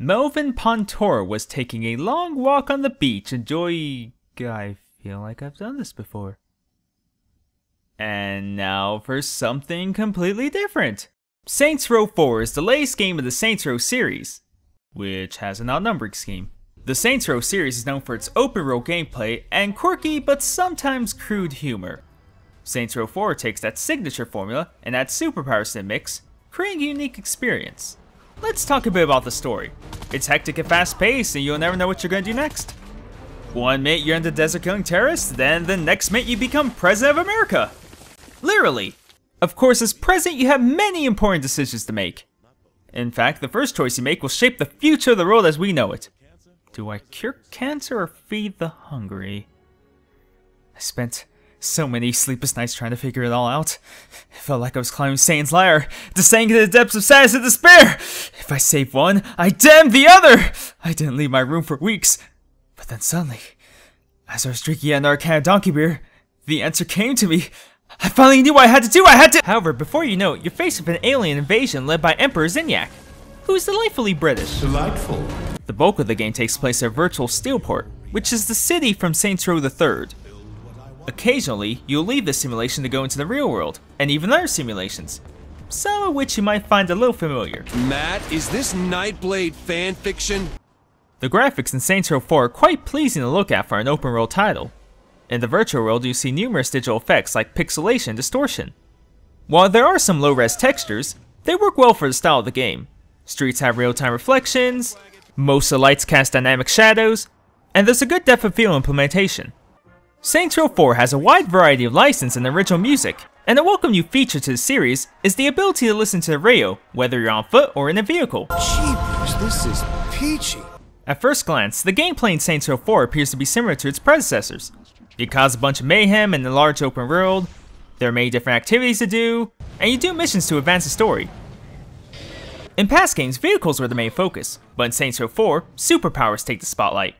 Melpontro was taking a long walk on the beach, I feel like I've done this before. And now for something completely different. Saints Row 4 is the latest game of the Saints Row series, which has an odd numbering scheme. The Saints Row series is known for its open world gameplay and quirky but sometimes crude humor. Saints Row 4 takes that signature formula and adds superpowers to the mix, creating a unique experience. Let's talk a bit about the story. It's hectic and fast paced and you'll never know what you're going to do next. One minute you're in the desert killing terrorists, then the next minute you become President of America. Literally. Of course, as President you have many important decisions to make. In fact, the first choice you make will shape the future of the world as we know it. Do I cure cancer or feed the hungry? I spent so many sleepless nights trying to figure it all out. It felt like I was climbing Satan's ladder, descending into the depths of sadness and despair. If I save one, I damn the other! I didn't leave my room for weeks. But then suddenly, as I was drinking another can of donkey beer, the answer came to me. I finally knew what I had to do, However, before you know it, you're faced with an alien invasion led by Emperor Zinyak, who is delightfully British. Delightful. The bulk of the game takes place at a virtual Steelport, which is the city from Saints Row III. Occasionally, you'll leave the simulation to go into the real world, and even other simulations, some of which you might find a little familiar. Matt, is this Nightblade fanfiction? The graphics in Saints Row 4 are quite pleasing to look at for an open world title. In the virtual world, you see numerous digital effects like pixelation and distortion. While there are some low-res textures, they work well for the style of the game. Streets have real-time reflections, most of the lights cast dynamic shadows, and there's a good depth of field implementation. Saints Row 4 has a wide variety of licensed and original music, and a welcome new feature to the series is the ability to listen to the radio, whether you're on foot or in a vehicle. Jeepers, this is peachy. At first glance, the gameplay in Saints Row 4 appears to be similar to its predecessors. You cause a bunch of mayhem in the large open world, there are many different activities to do, and you do missions to advance the story. In past games, vehicles were the main focus, but in Saints Row 4, superpowers take the spotlight.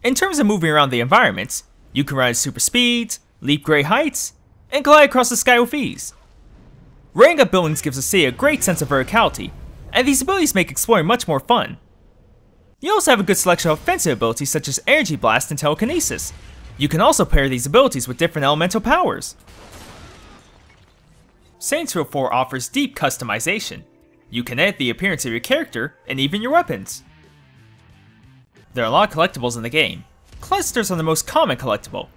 In terms of moving around the environments, you can ride at super speeds, leap great heights, and glide across the sky with ease. Running up buildings gives the city a great sense of verticality, and these abilities make exploring much more fun. You also have a good selection of offensive abilities such as Energy Blast and Telekinesis. You can also pair these abilities with different elemental powers. Saints Row 4 offers deep customization. You can edit the appearance of your character and even your weapons. There are a lot of collectibles in the game. Clusters are the most common collectible.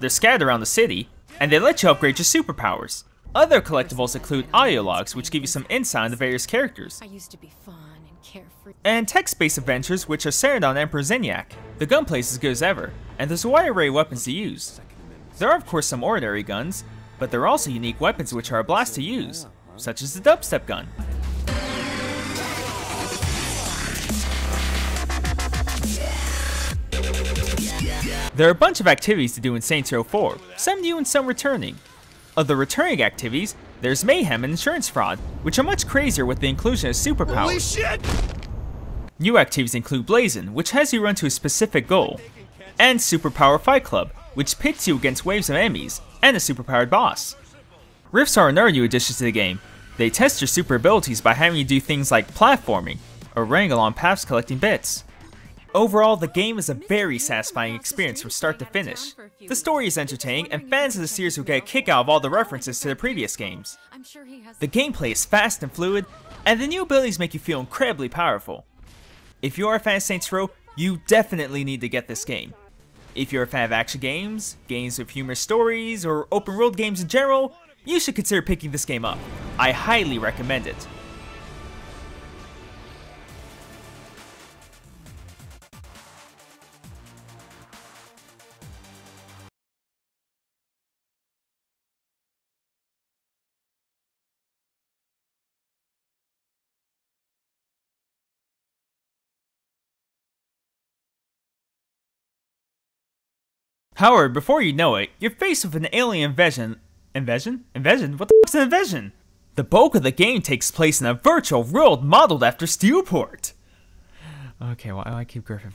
They're scattered around the city, and they let you upgrade your superpowers. Other collectibles include audio logs, which give you some insight on the various characters. And text-based adventures, which are centered on Emperor Zinyak. The gunplay is as good as ever, and there's a wide array of weapons to use. There are of course some ordinary guns, but there are also unique weapons which are a blast to use, such as the dubstep gun. There are a bunch of activities to do in Saints Row 4, some new and some returning. Of the returning activities, there's mayhem and insurance fraud, which are much crazier with the inclusion of superpowers. Holy shit! New activities include Blazin', which has you run to a specific goal, and Superpower Fight Club, which pits you against waves of enemies, and a superpowered boss. Rifts are another new addition to the game. They test your super abilities by having you do things like platforming, or running along paths collecting bits. Overall, the game is a very satisfying experience from start to finish. The story is entertaining, and fans of the series will get a kick out of all the references to the previous games. The gameplay is fast and fluid, and the new abilities make you feel incredibly powerful. If you are a fan of Saints Row, you definitely need to get this game. If you're a fan of action games, games with humorous stories, or open world games in general, you should consider picking this game up. I highly recommend it. However, before you know it, you're faced with an alien invasion. Invasion? What the fuck's an invasion? The bulk of the game takes place in a virtual world modeled after Steelport. Okay, why do I keep griffing?